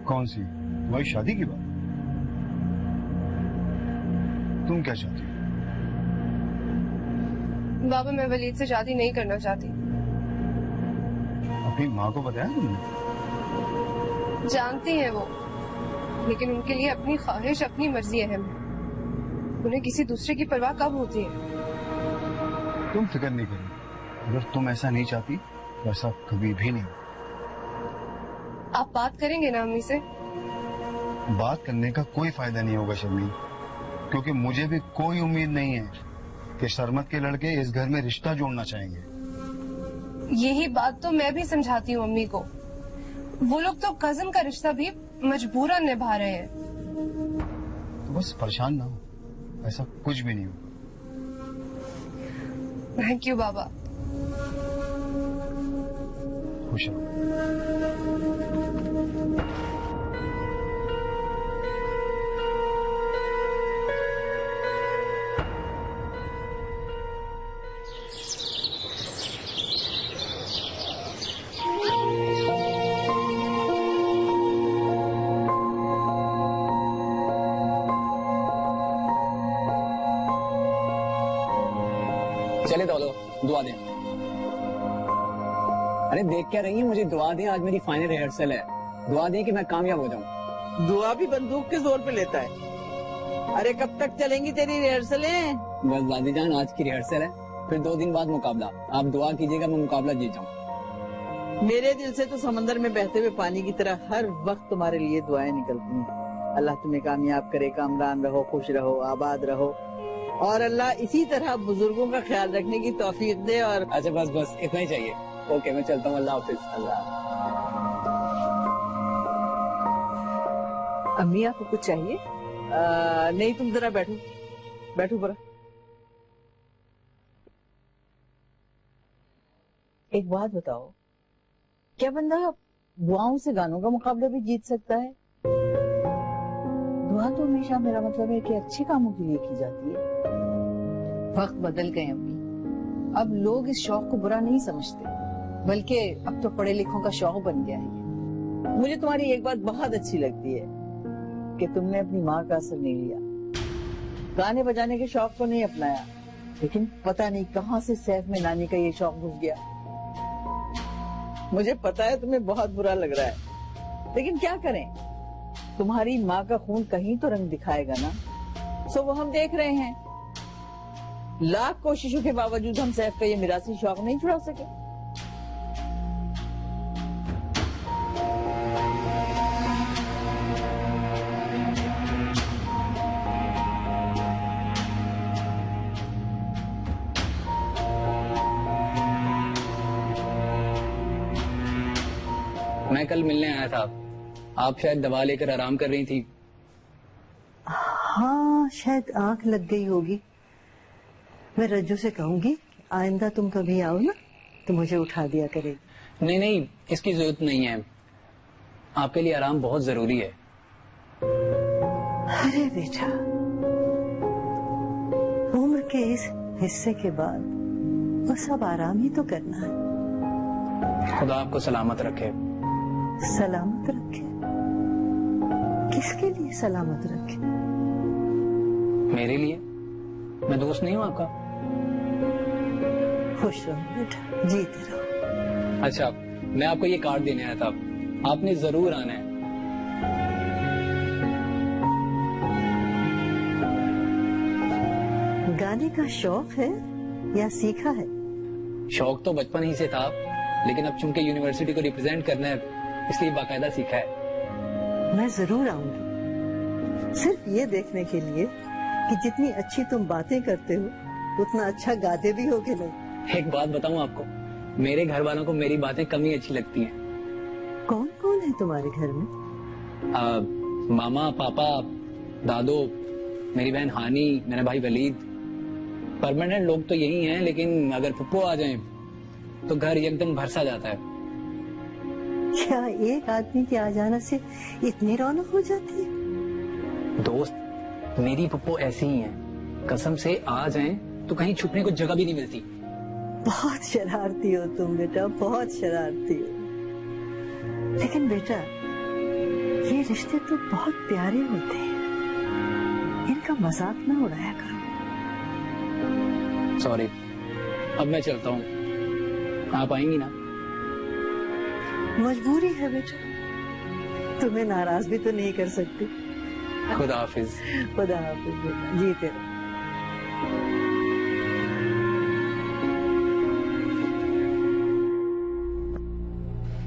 कौन सी? तुम्हारी शादी की बात? तुम क्या चाहती हो? बाबा, मैं वलीद से शादी नहीं करना चाहती। अपनी माँ को बताया तुमने? जानती है वो, लेकिन उनके लिए अपनी ख्वाहिश, अपनी मर्जी अहम है। उन्हें किसी दूसरे की परवाह कब होती है? तुम फिक्र नहीं करो, अगर तुम ऐसा नहीं चाहती तो ऐसा कभी भी नहीं। आप बात करेंगे ना अम्मी से? बात करने का कोई फायदा नहीं होगा शर्मी, क्योंकि मुझे भी कोई उम्मीद नहीं है कि शर्मत के लड़के इस घर में रिश्ता जोड़ना चाहेंगे। यही बात तो मैं भी समझाती हूँ अम्मी को। वो लोग तो कजन का रिश्ता भी मजबूरन निभा रहे हैं। तो बस परेशान ना हो, ऐसा कुछ भी नहीं होगा। थैंक यू बाबा। खुश रहो। चले तो लो, दुआ दें। अरे देख क्या रही है, मुझे दुआ दें, आज मेरी फाइनल रिहर्सल है। दुआ दें कि मैं कामयाब हो जाऊं। दुआ भी बंदूक के जोर पे लेता है। अरे कब तक चलेंगी तेरी रिहर्सलें? बस दादी जान, आज की रिहर्सल है, फिर 2 दिन बाद मुकाबला। आप दुआ कीजिएगा मैं मुकाबला जीत जाऊं। मेरे दिल से तो समंदर में बहते हुए पानी की तरह हर वक्त तुम्हारे लिए दुआएं निकलती हैं। अल्लाह तुम्हें कामयाब करे, कामरान रहो, खुश रहो, आबाद रहो, और अल्लाह इसी तरह बुजुर्गों का ख्याल रखने की तौफीक दे। और अच्छा बस बस इतना ही चाहिए। ओके मैं चलता हूँ, अल्लाह हाफिज। अल्लाह। अम्मी आपको कुछ चाहिए? नहीं, तुम जरा बैठो, बैठो बरा। एक बात बताओ, क्या बंदा दुआओं से गानों का मुकाबला भी जीत सकता है? दुआ तो हमेशा, मेरा मतलब है कि अच्छे कामों के लिए की जाती है। वक्त बदल गए अम्मी, अब लोग इस शौक को बुरा नहीं समझते, बल्कि अब तो पढ़े लिखों का शौक बन गया है। मुझे तुम्हारी एक बात बहुत अच्छी लगती है कि तुमने अपनी माँ का असर नहीं लिया, गाने बजाने के शौक को नहीं अपनाया, लेकिन पता नहीं कहाँ से सैफ में नानी का ये शौक घुस गया। मुझे पता है तुम्हें बहुत बुरा लग रहा है, लेकिन क्या करें, तुम्हारी माँ का खून कहीं तो रंग दिखाएगा ना। सो वो हम देख रहे हैं। लाख कोशिशों के बावजूद हम सैफ का ये मिरासी शौक नहीं छुड़ा सके। मैं कल मिलने आया था, आप शायद दवा लेकर आराम कर रही थी। हाँ, शायद आंख लग गई होगी। मैं रज्जू से कहूंगी आइंदा तुम कभी आओ ना तो मुझे उठा दिया करेगी। नहीं नहीं, इसकी जरूरत नहीं है, आपके लिए आराम बहुत जरूरी है। अरे बेटा, उम्र के इस हिस्से के बाद बस अब आराम ही तो करना है। खुदा आपको सलामत रखे। सलामत रखे? किसके लिए सलामत रखे? मेरे लिए, मैं दोस्त नहीं हूँ आपका। खुश रहो बेटा, जीते रहो। अच्छा, मैं आपको ये कार्ड देने आया था, आपने जरूर आना है। गाने का शौक है या सीखा है? शौक तो बचपन ही से था, लेकिन अब चूंकि यूनिवर्सिटी को रिप्रेजेंट करना है इसलिए बाकायदा सीखा है। मैं जरूर आऊंगी, सिर्फ ये देखने के लिए कि जितनी अच्छी तुम बातें करते हो उतना अच्छा गाते भी हो कि नहीं। एक बात बताऊं आपको, मेरे घर वालों को मेरी बातें कम ही अच्छी लगती हैं। कौन कौन है तुम्हारे घर में? मामा, पापा, दादो, मेरी बहन हानी, मेरा भाई वलीद। परमानेंट लोग तो यही हैं, लेकिन अगर फुप्पो आ जाएं तो घर एकदम भरसा जाता है। क्या एक आदमी के आ जाने से इतनी रौनक हो जाती है? दोस्त, मेरी पप्पो ऐसी ही हैं, कसम से आ जाएं तो कहीं छुपने को जगह भी नहीं मिलती। बहुत शरारती हो तुम बेटा, बहुत शरारती हो। लेकिन बेटा, ये रिश्ते तो बहुत प्यारे होते हैं, इनका मजाक ना उड़ाया करो। सॉरी, अब मैं चलता हूँ। आप आएंगी ना? मजबूरी है बेटा, तुम्हें नाराज भी तो नहीं कर सकती। खुदा हाफिज। खुदा हाफिज बेटा, जीते रहो।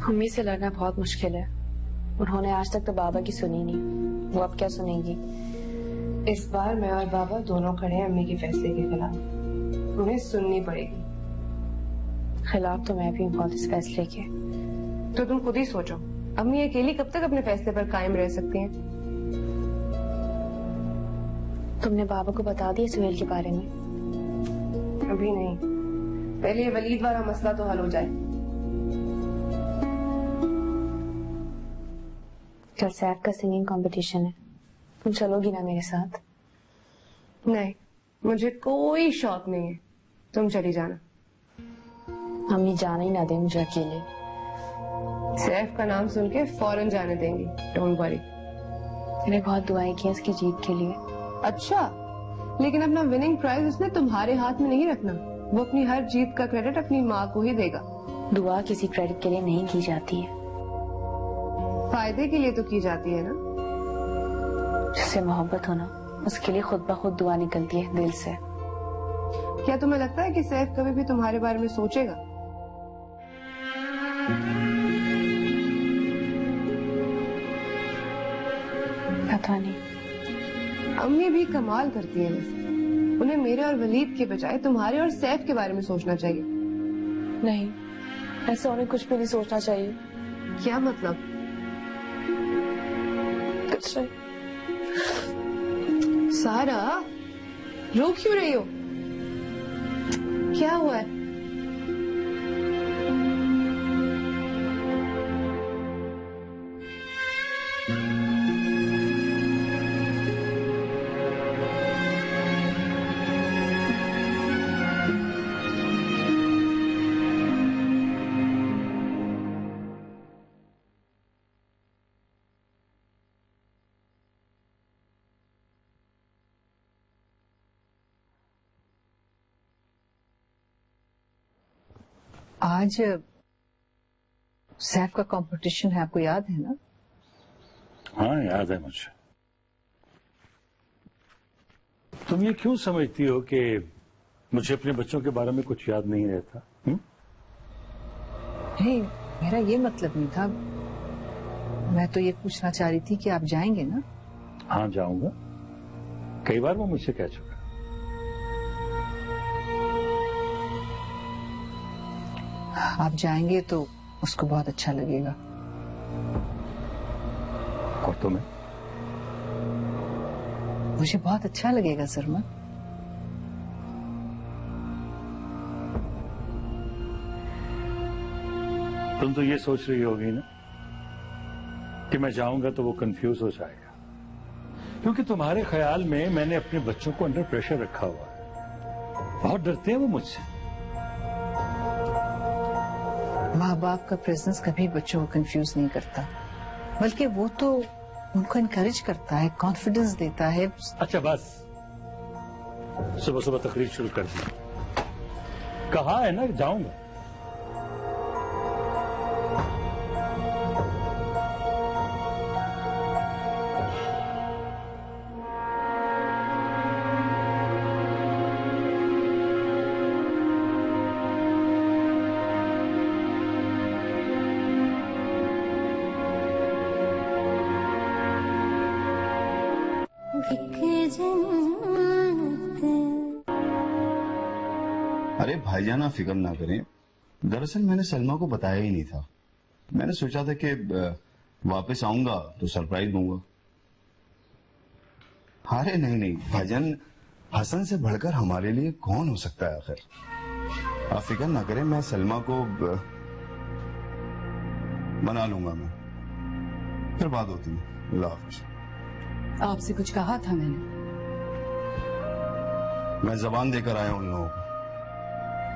मम्मी से लड़ना बहुत मुश्किल है। उन्होंने आज तक तो बाबा की सुनी नहीं, वो अब क्या सुनेंगी? इस बार मैं और बाबा दोनों खड़े हैं अम्मी के फैसले के खिलाफ। उन्हें सुननी पड़ेगी। खिलाफ तो मैं भी हूँ इस फैसले के। तो तुम खुद ही सोचो, अम्मी अकेली कब तक अपने फैसले पर कायम रह सकती हैं? तुमने बाबा को बता दिया सुहेल के बारे में? अभी नहीं, पहले ये वलीद वाला मसला तो हल हो जाए। कल सैफ का सिंगिंग कंपटीशन है, तुम चलोगी ना मेरे साथ? नहीं, मुझे कोई शौक नहीं है, तुम चली जाना। मम्मी जाने ही ना दे मुझे अकेले। सैफ का नाम सुन के फौरन जाने देंगी, डोंट वरी। मैंने बहुत दुआएं की इसकी जीत के लिए। अच्छा, लेकिन अपना विनिंग प्राइज उसने तुम्हारे हाथ में नहीं रखना। वो अपनी हर जीत का क्रेडिट अपनी माँ को ही देगा। दुआ किसी क्रेडिट के लिए नहीं की जाती है, फायदे के लिए तो की जाती है ना। जिससे मोहब्बत हो ना, उसके लिए खुद ब खुद दुआ निकलती है दिल से। क्या तुम्हें लगता है कि सैफ कभी भी तुम्हारे बारे में सोचेगा? पता नहीं। अम्मी भी कमाल करती है वैसे। उन्हें मेरे और वलीद के बजाय तुम्हारे और सैफ के बारे में सोचना चाहिए। नहीं, ऐसा उन्हें कुछ भी नहीं सोचना चाहिए। क्या मतलब? कुछ नहीं। सारा, रो क्यों रही हो? क्या हुआ है? आज सैफ का कंपटीशन है, आपको याद है ना? हाँ, याद है मुझे। तुम ये क्यों समझती हो कि मुझे अपने बच्चों के बारे में कुछ याद नहीं रहता? नहीं, मेरा ये मतलब नहीं था। मैं तो ये पूछना चाह रही थी कि आप जाएंगे ना? हाँ, जाऊंगा। कई बार वो मुझसे कह चुका। आप जाएंगे तो उसको बहुत अच्छा लगेगा। और तुम्हें? मुझे बहुत अच्छा लगेगा सरमा। तुम तो ये सोच रही होगी ना कि मैं जाऊंगा तो वो कंफ्यूज हो जाएगा, क्योंकि तुम्हारे ख्याल में मैंने अपने बच्चों को अंडर प्रेशर रखा हुआ है। बहुत डरते हैं वो मुझसे। माँ बाप का प्रेजेंस कभी बच्चों को कंफ्यूज नहीं करता, बल्कि वो तो उनको इनकरेज करता है, कॉन्फिडेंस देता है। अच्छा बस, सुबह सुबह तकरीर शुरू कर दी। कहा है ना जाऊंगा। अरे भाईजान, आप फिक्र ना करें। दरअसल मैंने सलमा को बताया ही नहीं था। मैंने सोचा था कि वापस आऊंगा तो सरप्राइज दूंगा। अरे नहीं नहीं भाईजान, हसन से बढ़कर हमारे लिए कौन हो सकता है आखिर। आप फिक्र ना करें, मैं सलमा को मना लूंगा। मैं फिर बात होती है। अल्लाह हाफिज। आपसे कुछ कहा था मैंने? मैं जबान देकर आया हूं उन लोगों को।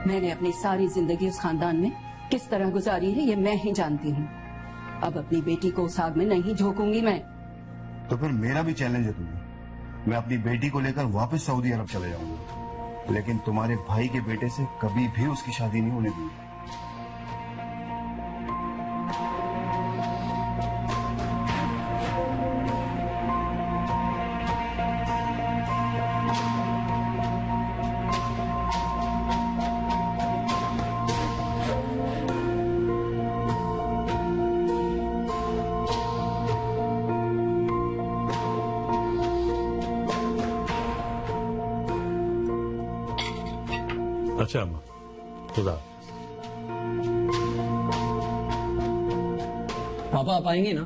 मैंने अपनी सारी जिंदगी उस खानदान में किस तरह गुजारी है ये मैं ही जानती हूँ। अब अपनी बेटी को उस आग में नहीं झोंकूंगी मैं। तो फिर मेरा भी चैलेंज है तुम्हें। मैं अपनी बेटी को लेकर वापस सऊदी अरब चले जाऊंगा, लेकिन तुम्हारे भाई के बेटे से कभी भी उसकी शादी नहीं होने दूंगा। अच्छा अम्मा, खुदा। पापा आप आएंगे ना?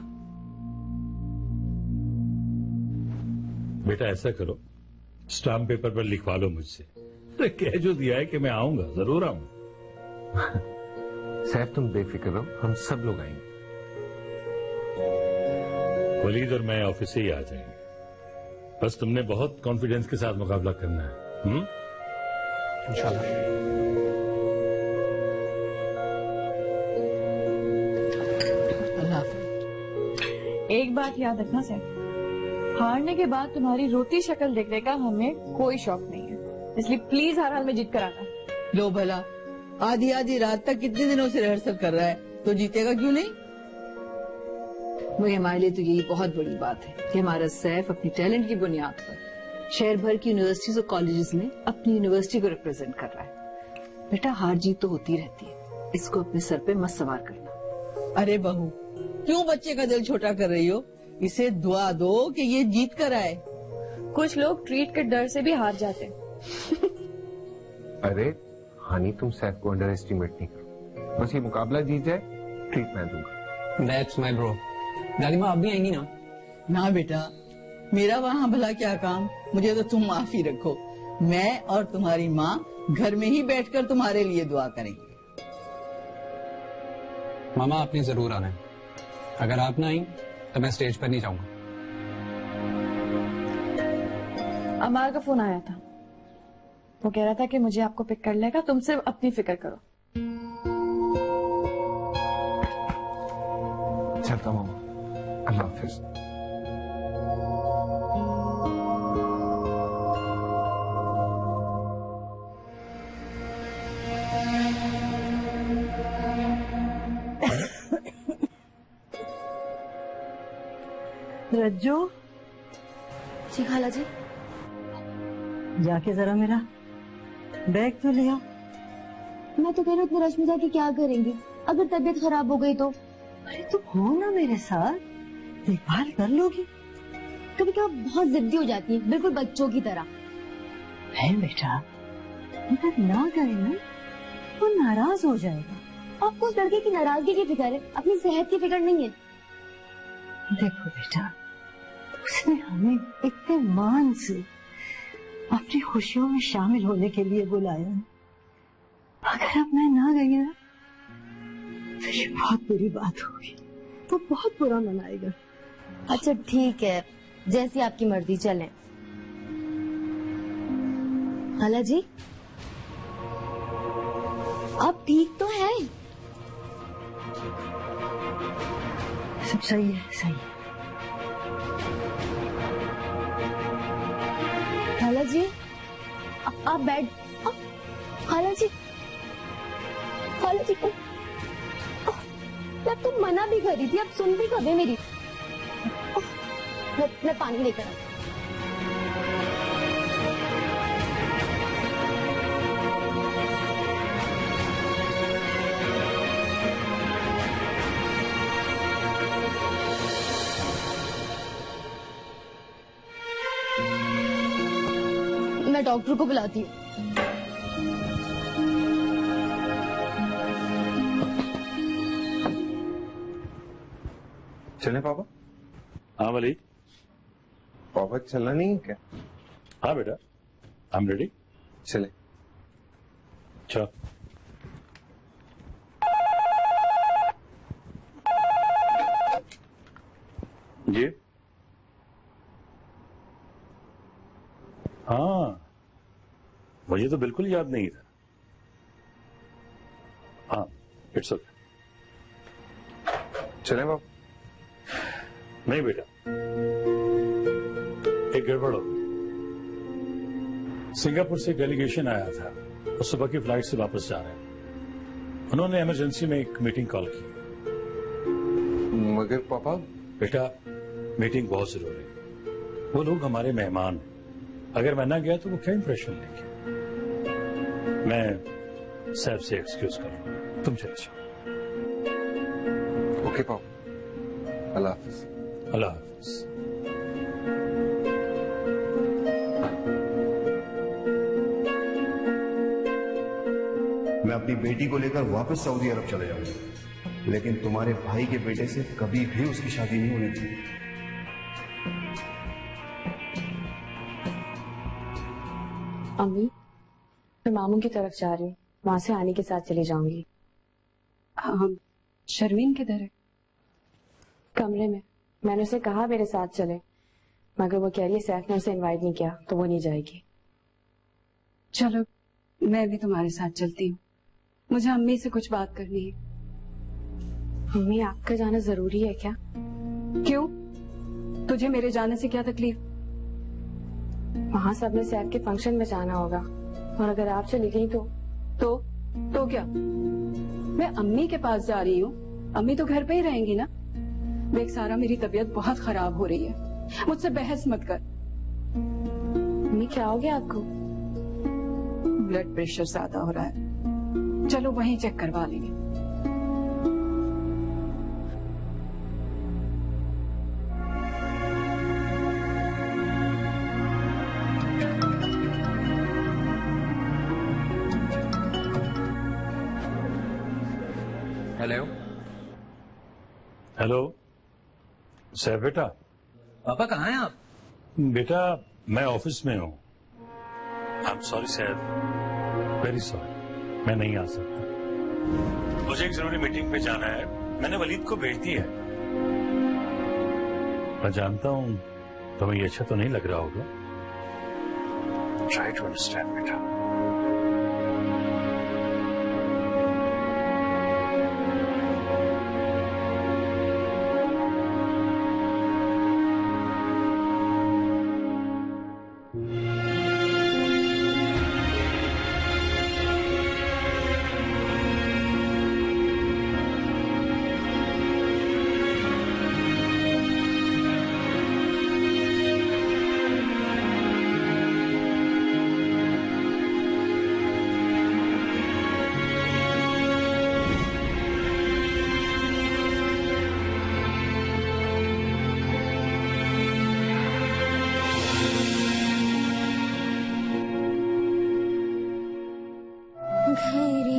बेटा ऐसा करो, स्टाम्प पेपर पर लिखवा लो मुझसे। अरे कह जो दिया है कि मैं आऊंगा, जरूर आऊंगा। सैफ तुम बेफिक्र रहो, हम सब लोग आएंगे। वलीद और मैं ऑफिस से ही आ जाएंगे। बस तुमने बहुत कॉन्फिडेंस के साथ मुकाबला करना है। इंशाल्लाह। एक बात याद रखना सर, हारने के बाद तुम्हारी रोती शक्ल देखने का हमें कोई शौक नहीं है, इसलिए प्लीज हर हाल में जीत कर आना। लो भला, आधी आधी रात तक कितने दिनों से रिहर्सल कर रहा है, तो जीतेगा क्यों नहीं? वही हमारे लिए तो यही बहुत बड़ी बात है कि हमारा सैफ अपनी टैलेंट की बुनियाद पर शहर भर की यूनिवर्सिटीज और कॉलेजेस में अपनी यूनिवर्सिटी को रिप्रेजेंट कर रहा है। बेटा हार जीत तो होती रहती है, इसको अपने सर पे मत सवार करना। अरे बहू, क्यों बच्चे का दिल छोटा कर रही हो? इसे दुआ दो कि ये जीत कर आए। कुछ लोग ट्रीट के डर से भी हार जाते। अरे हानि, तुम सैफ को अंडर एस्टिमेट नहीं करो। बस ये मुकाबला जीत जाए, ट्रीट मैं दूंगा। That's my bro. दादी माँ आप भी आएंगी ना? ना बेटा, मेरा वहाँ भला क्या काम, मुझे तो तुम माफी रखो। मैं और तुम्हारी माँ घर में ही बैठकर तुम्हारे लिए दुआ करेंगे। मामा आपने जरूर आना है, अगर आप ना आई तो मैं स्टेज पर नहीं जाऊंगा। अमार का फोन आया था, वो कह रहा था कि मुझे आपको पिक कर लेगा, तुम सिर्फ अपनी फिक्र करो। चलता हूँ, अल्लाह हाफिज। रज्जू, जी खाला जी। जाके जरा मेरा बैग तो लिया। मैं तो कह रही हूँ इतने रश में जाके क्या करेंगी, अगर तबीयत खराब हो गई तो? अरे तुम हो ना मेरे साथ, देखभाल कर लोगी। कभी कभी बहुत जिद्दी हो जाती है, बिल्कुल बच्चों की तरह। है बेटा, अगर ना करे ना तो नाराज हो जाएगा। आपको उस लड़के की नाराजगी की फिक्र है, अपनी सेहत की फिक्र नहीं है। देखो बेटा, उसने हमें इतने मान से अपनी खुशियों में शामिल होने के लिए बुलाया। अगर अब मैं ना गई ना तो ये बहुत बुरी बात होगी, तो बहुत बुरा मनाएगा। अच्छा ठीक है, जैसी आपकी मर्जी, चलें। खाला जी आप ठीक तो है? सब सही है, सही है। खाला जी आप बैठ। खाला जी, खाला जी मैं तो मना भी कर रही थी, आप सुनती कब है मेरी? मैं पानी लेकर आती। मैं डॉक्टर को बुलाती हूँ। चले पापा? हाँ वलीद। पापा चलना नहीं है क्या? हाँ बेटा, आई एम रेडी। चले। अच्छा जी। हाँ, मुझे तो बिल्कुल याद नहीं था। हाँ, इट्स ओके। चले बाप? नहीं बेटा, एक गड़बड़ हो गई। सिंगापुर से डेलीगेशन आया था, वो सुबह की फ्लाइट से वापस जा रहे हैं। उन्होंने इमरजेंसी में एक मीटिंग कॉल की। मगर पापा, बेटा, मीटिंग बहुत जरूरी है। वो लोग हमारे मेहमान हैं। अगर मैं ना गया तो वो क्या इंप्रेशन लेंगे। मैं सैफ से एक्सक्यूज कर लूंगा, तुम चले जाओ। ओके पापा, अल्लाह हाफिज। अल्लाह हाफिज। मैं अपनी बेटी को लेकर वापस सऊदी अरब चले जाऊंगा, लेकिन तुम्हारे भाई के बेटे से कभी भी उसकी शादी नहीं होने दूंगी। अम्मी, मैं मामू की तरफ जा रही हूँ, वहां से आने के साथ चली जाऊंगी। शर्मीन किधर है? कमरे में। मैंने उसे कहा मेरे साथ चले, मगर वो कह रही है सैफ ने उसे इनवाइट नहीं किया तो वो नहीं जाएगी। चलो, मैं भी तुम्हारे साथ चलती हूँ। मुझे अम्मी से कुछ बात करनी है। अम्मी, आपका जाना जरूरी है क्या? क्यों? तुझे मेरे जाने से क्या तकलीफ? वहाँ सबने सैफ के फंक्शन में जाना होगा, और अगर आप चली गई तो क्या? मैं अम्मी के पास जा रही हूँ, अम्मी तो घर पे ही रहेंगी ना। देख सारा, मेरी तबीयत बहुत खराब हो रही है, मुझसे बहस मत कर। अम्मी, क्या हो गया आपको? ब्लड प्रेशर ज्यादा हो रहा है, चलो वहीं चेक करवा लेंगे। हेलो हेलो सैफ बेटा। पापा कहाँ हैं आप? बेटा, मैं ऑफिस में हूँ। I am sorry Saif, very sorry, मैं नहीं आ सकता। मुझे एक जरूरी मीटिंग पे जाना है, मैंने वलीद को भेज दी है। मैं जानता हूँ तुम्हें ये अच्छा तो नहीं लग रहा होगा। ट्राई टू अंडरस्टैंड बेटा। घर